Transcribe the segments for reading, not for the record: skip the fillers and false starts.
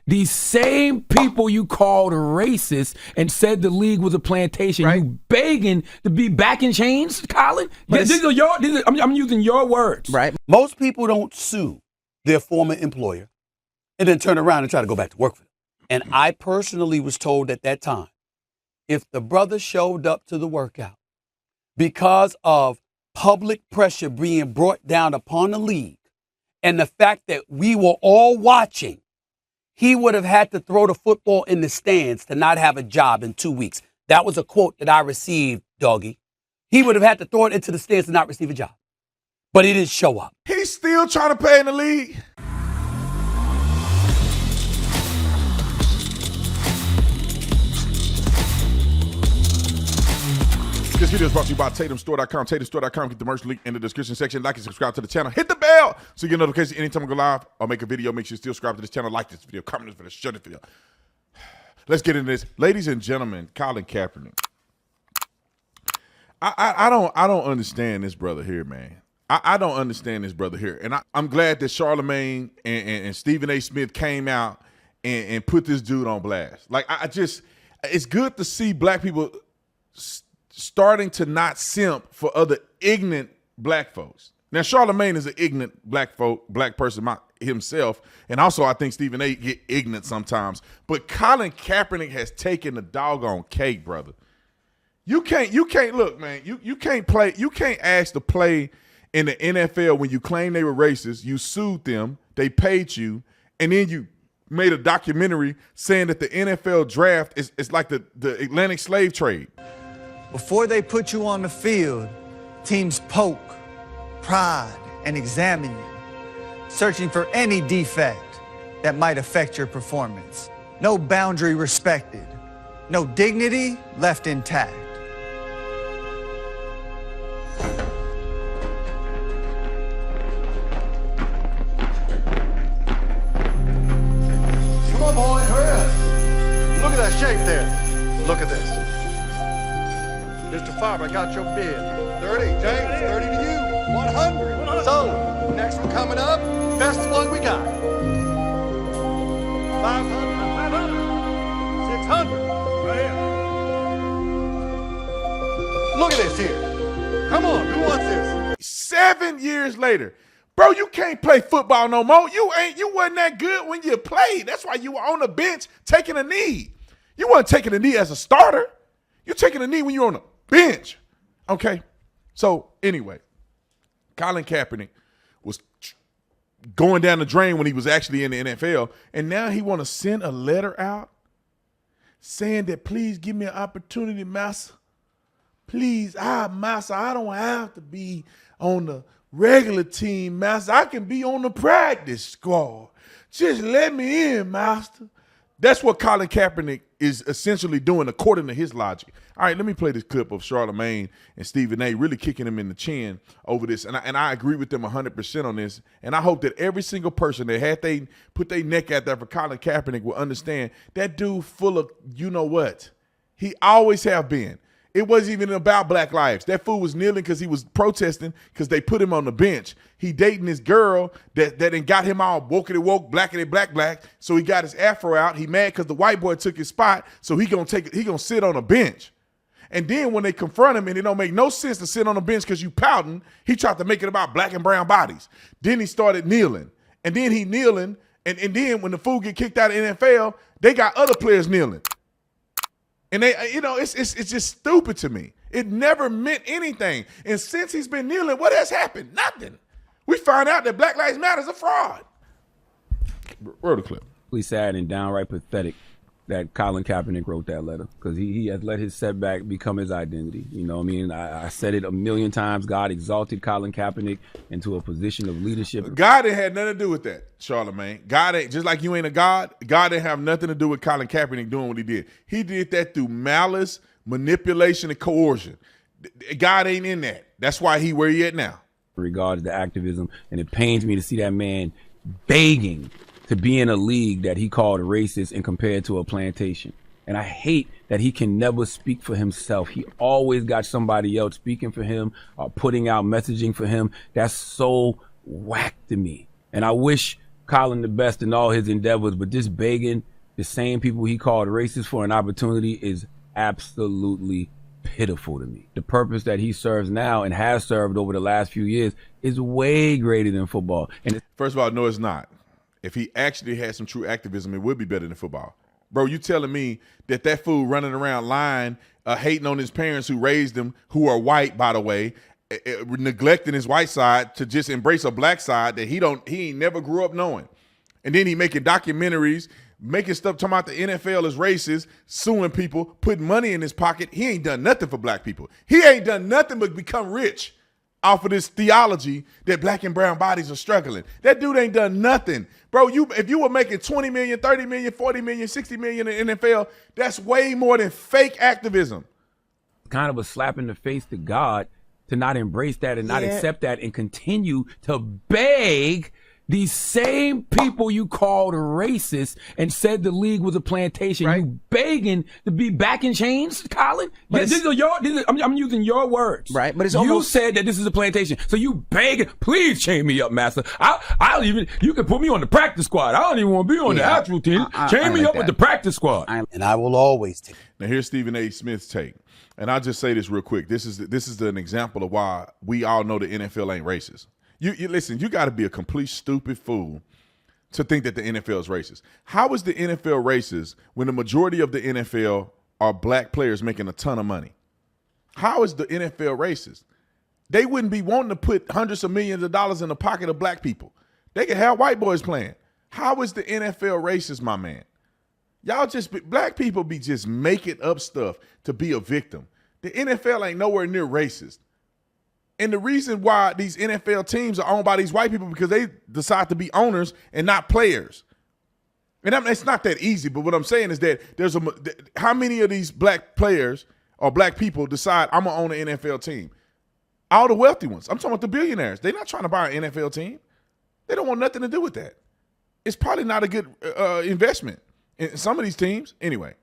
These same people you called racist and said the league was a plantation, right? You begging to be back in chains, Colin? I'm using your words. Right. Most people don't sue their former employer and then turn around and try to go back to work for them. And I personally was told at that time, if the brother showed up to the workout because of public pressure being brought down upon the league and the fact that we were all watching, he would have had to throw the football in the stands to not have a job in 2 weeks. That was a quote that I received, doggy. He would have had to throw it into the stands to not receive a job. But he didn't show up. He's still trying to play in the league. This video is brought to you by TatumStore.com. TatumStore.com. Get the merch link in the description section. Like and subscribe to the channel. Hit the bell so you get notifications anytime I go live or make a video. Make sure you still subscribe to this channel. Like this video. Comment this video. Share this video. Let's get into this. Ladies and gentlemen, Colin Kaepernick. I don't understand this brother here, man. I don't understand this brother here. And I'm glad that Charlamagne and Stephen A. Smith came out and put this dude on blast. Like, it's good to see black people starting to not simp for other ignorant black folks. Now, Charlamagne is an ignorant black person himself, and also I think Stephen A. get ignorant sometimes. But Colin Kaepernick has taken the doggone cake, brother. You can't look, man. You can't play. You can't ask to play in the NFL when you claim they were racist. You sued them, they paid you, and then you made a documentary saying that the NFL draft is like the Atlantic slave trade. Before they put you on the field, teams poke, prod, and examine you, searching for any defect that might affect your performance. No boundary respected, no dignity left intact. Come on, boy, hurry up. Look at that shape there. Look at this. Mr. Favre, I got your bid. 30, James, 30 to you. 100. So, next one coming up, best one we got. 500. 600. Right here. Look at this here. Come on, who wants this? 7 years later. Bro, you can't play football no more. You wasn't that good when you played. That's why you were on the bench taking a knee. You weren't taking a knee as a starter. You're taking a knee when you're on the bench. Okay? So, anyway, Colin Kaepernick was going down the drain when he was actually in the NFL, and now he want to send a letter out saying that, please give me an opportunity, master. Please, master, I don't have to be on the regular team, master. I can be on the practice squad. Just let me in, master. That's what Colin Kaepernick is essentially doing according to his logic. All right, let me play this clip of Charlamagne and Stephen A. really kicking him in the chin over this. And I agree with them 100% on this. And I hope that every single person that had they put their neck out there for Colin Kaepernick will understand that dude full of you know what. He always have been. It wasn't even about black lives. That fool was kneeling because he was protesting because they put him on the bench. He dating this girl that then got him all wokey-woke, black. So he got his afro out. He mad because the white boy took his spot. So he gonna sit on a bench. And then when they confront him and it don't make no sense to sit on a bench because you pouting, he tried to make it about black and brown bodies. Then he started kneeling. And then he kneeling. And then when the fool get kicked out of the NFL, they got other players kneeling. And they, it's just stupid to me. It never meant anything. And since he's been kneeling, what has happened? Nothing. We found out that Black Lives Matter is a fraud. Roll the clip. Really sad and downright pathetic that Colin Kaepernick wrote that letter because he has let his setback become his identity. You know what I mean? I said it a million times. God exalted Colin Kaepernick into a position of leadership. God ain't had nothing to do with that, Charlamagne. God ain't, just like you ain't a God, God didn't have nothing to do with Colin Kaepernick doing what he did. He did that through malice, manipulation, and coercion. God ain't in that. That's why he where he at now. In regards to activism, and it pains me to see that man begging to be in a league that he called racist and compared to a plantation. And I hate that he can never speak for himself. He always got somebody else speaking for him or putting out messaging for him. That's so whack to me. And I wish Colin the best in all his endeavors, but just begging the same people he called racist for an opportunity is absolutely pitiful to me. The purpose that he serves now and has served over the last few years is way greater than football. And First of all, no, it's not. If he actually had some true activism, it would be better than football. Bro, you telling me that fool running around lying, hating on his parents who raised him, who are white, by the way, neglecting his white side to just embrace a black side that he ain't never grew up knowing. And then he making documentaries, making stuff talking about the NFL is racist, suing people, putting money in his pocket. He ain't done nothing for black people. He ain't done nothing but become rich off of this theology that black and brown bodies are struggling. That dude ain't done nothing. Bro, if you were making 20 million, 30 million, 40 million, 60 million in the NFL, that's way more than fake activism. kind of a slap in the face to God to not embrace that and not accept that and continue to beg these same people you called racist and said the league was a plantation. Right. You begging to be back in chains, Colin? Yeah, I'm using your words. Right. But you said that this is a plantation. So you begging, please chain me up, master. You can put me on the practice squad. I don't even want to be on the actual team. Chain me up with the practice squad. And I will always take. Now here's Stephen A. Smith's take. And I'll just say this real quick. This is an example of why we all know the NFL ain't racist. You listen, you got to be a complete stupid fool to think that the NFL is racist. How is the NFL racist when the majority of the NFL are black players making a ton of money? How is the NFL racist? They wouldn't be wanting to put hundreds of millions of dollars in the pocket of black people. They could have white boys playing. How is the NFL racist, my man? Y'all black people be just making up stuff to be a victim. The NFL ain't nowhere near racist. And the reason why these NFL teams are owned by these white people because they decide to be owners and not players. And it's not that easy, but what I'm saying is that how many of these black players or black people decide I'm going to own an NFL team? All the wealthy ones. I'm talking about the billionaires. They're not trying to buy an NFL team. They don't want nothing to do with that. It's probably not a good investment in some of these teams. Anyway.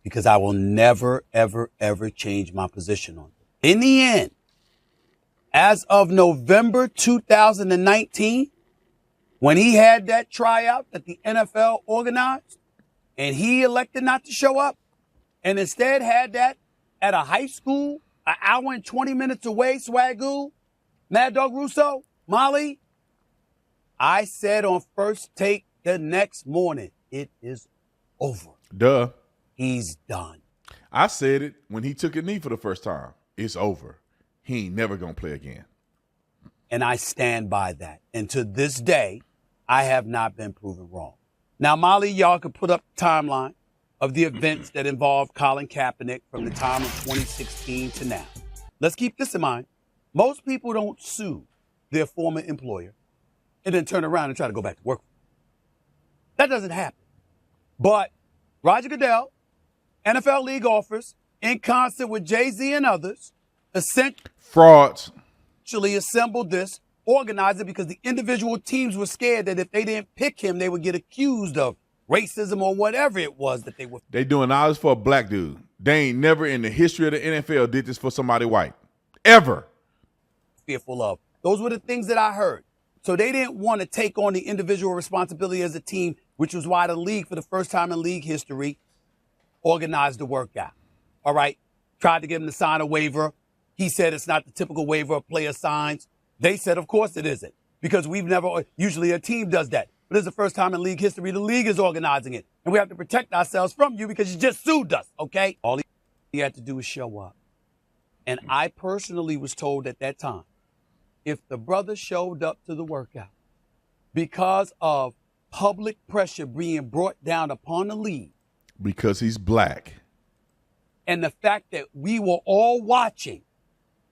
Because I will never, ever, ever change my position on it. In the end, as of November 2019, when he had that tryout that the NFL organized and he elected not to show up and instead had that at a high school, an hour and 20 minutes away, Swagoo, Mad Dog Russo, Molly, I said on First Take the next morning, it is over. Duh. He's done. I said it when he took a knee for the first time. It's over. He ain't never going to play again. And I stand by that. And to this day, I have not been proven wrong. Now, Molly, y'all could put up the timeline of the events that involved Colin Kaepernick from the time of 2016 to now. Let's keep this in mind. Most people don't sue their former employer and then turn around and try to go back to work. That doesn't happen. But Roger Goodell, NFL league offers, in concert with Jay-Z and others, frauds. Actually assembled this, organized it because the individual teams were scared that if they didn't pick him, they would get accused of racism or whatever it was that they were. They doing all this for a black dude. They ain't never in the history of the NFL did this for somebody white. Ever. Fearful of. Those were the things that I heard. So they didn't want to take on the individual responsibility as a team, which was why the league, for the first time in league history, organized the workout. All right. Tried to get him to sign a waiver. He said it's not the typical waiver a player signs. They said, of course it isn't, because usually a team does that. But this is the first time in league history the league is organizing it. And we have to protect ourselves from you because you just sued us, okay? All he had to do was show up. And I personally was told at that time, if the brother showed up to the workout because of public pressure being brought down upon the league. Because he's black. And the fact that we were all watching,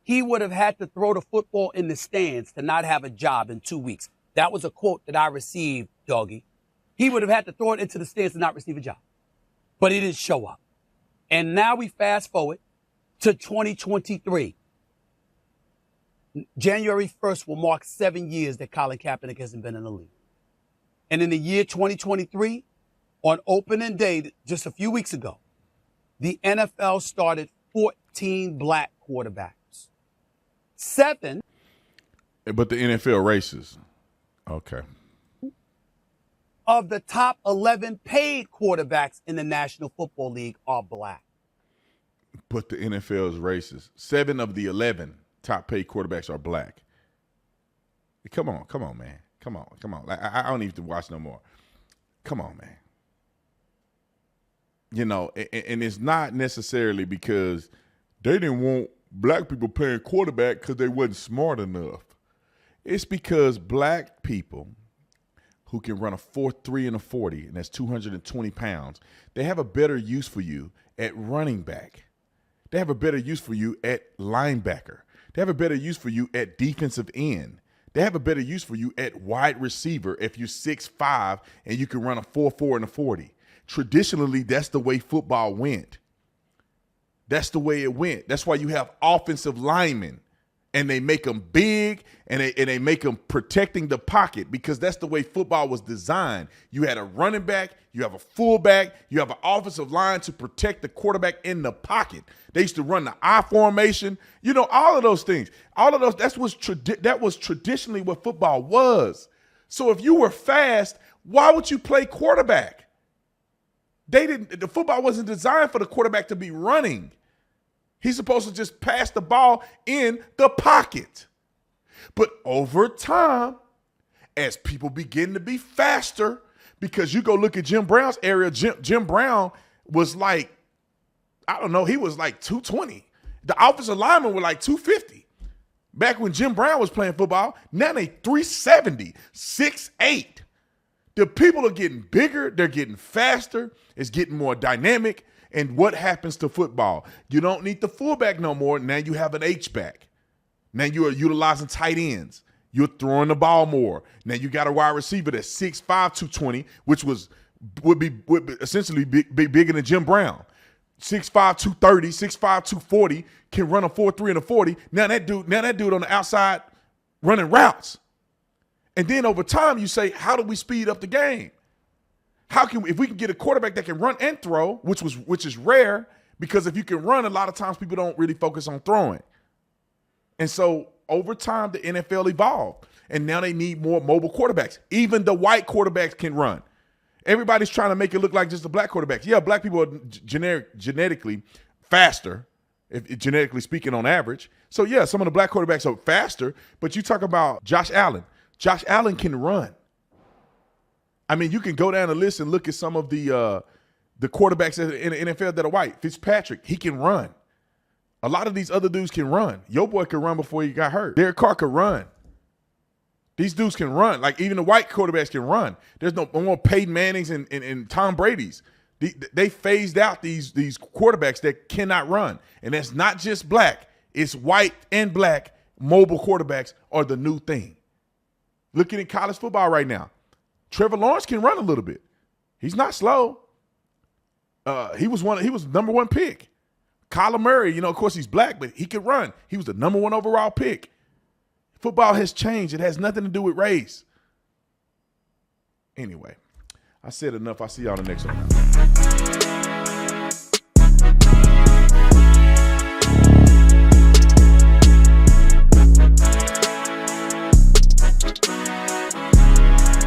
he would have had to throw the football in the stands to not have a job in 2 weeks. That was a quote that I received, Doggy. He would have had to throw it into the stands to not receive a job. But he didn't show up. And now we fast forward to 2023. January 1st will mark 7 years that Colin Kaepernick hasn't been in the league. And in the year 2023, on opening day, just a few weeks ago, the NFL started 14 black quarterbacks. 7. But the NFL racist. Okay. of the top 11 paid quarterbacks in the National Football League are black. But the NFL is racist. 7 of the 11 top paid quarterbacks are black. Come on, man. Come on. Like, I don't even have to watch no more. Come on, man. You know, and it's not necessarily because they didn't want black people playing quarterback because they wasn't smart enough. It's because black people who can run a 4.3 and a 40, and that's 220 pounds, they have a better use for you at running back. They have a better use for you at linebacker. They have a better use for you at defensive end. They have a better use for you at wide receiver if you're 6'5" and you can run a 4.4 and a 40. Traditionally, that's the way football went. That's the way it went. That's why you have offensive linemen, and they make them big, and they make them protecting the pocket, because that's the way football was designed. You had a running back, you have a fullback, you have an offensive line to protect the quarterback in the pocket. They used to run the I formation, you know, all of those things. All of those, that was traditionally what football was. So if you were fast, why would you play quarterback? The football wasn't designed for the quarterback to be running. He's supposed to just pass the ball in the pocket. But over time, as people begin to be faster, because you go look at Jim Brown's area, Jim Brown was like, I don't know, he was like 220. The offensive linemen were like 250. Back when Jim Brown was playing football, now they 370, 6'8". The people are getting bigger, they're getting faster, it's getting more dynamic. And what happens to football? You don't need the fullback no more. Now you have an H-back. Now you are utilizing tight ends. You're throwing the ball more. Now you got a wide receiver that's 6'5", 220, which would essentially be bigger than Jim Brown. 6'5", 230, 6'5", 240, can run a 4.3 and a 40. Now that dude on the outside running routes. And then over time you say, how do we speed up the game? If we can get a quarterback that can run and throw, which is rare, because if you can run, a lot of times people don't really focus on throwing. And so over time, the NFL evolved, and now they need more mobile quarterbacks. Even the white quarterbacks can run. Everybody's trying to make it look like just the black quarterbacks. Yeah, black people are genetically faster, genetically speaking, on average. So yeah, some of the black quarterbacks are faster, but you talk about Josh Allen. Josh Allen can run. I mean, you can go down the list and look at some of the quarterbacks in the NFL that are white. Fitzpatrick, he can run. A lot of these other dudes can run. Your boy could run before he got hurt. Derek Carr could run. These dudes can run. Like, even the white quarterbacks can run. There's no more Peyton Mannings and Tom Brady's. They phased out these quarterbacks that cannot run. And that's not just black. It's white and black. Mobile quarterbacks are the new thing. Looking at college football right now. Trevor Lawrence can run a little bit. He's not slow. He was number one pick. Kyler Murray, of course he's black, but he can run. He was the number one overall pick. Football has changed. It has nothing to do with race. Anyway, I said enough. I'll see y'all on the next one.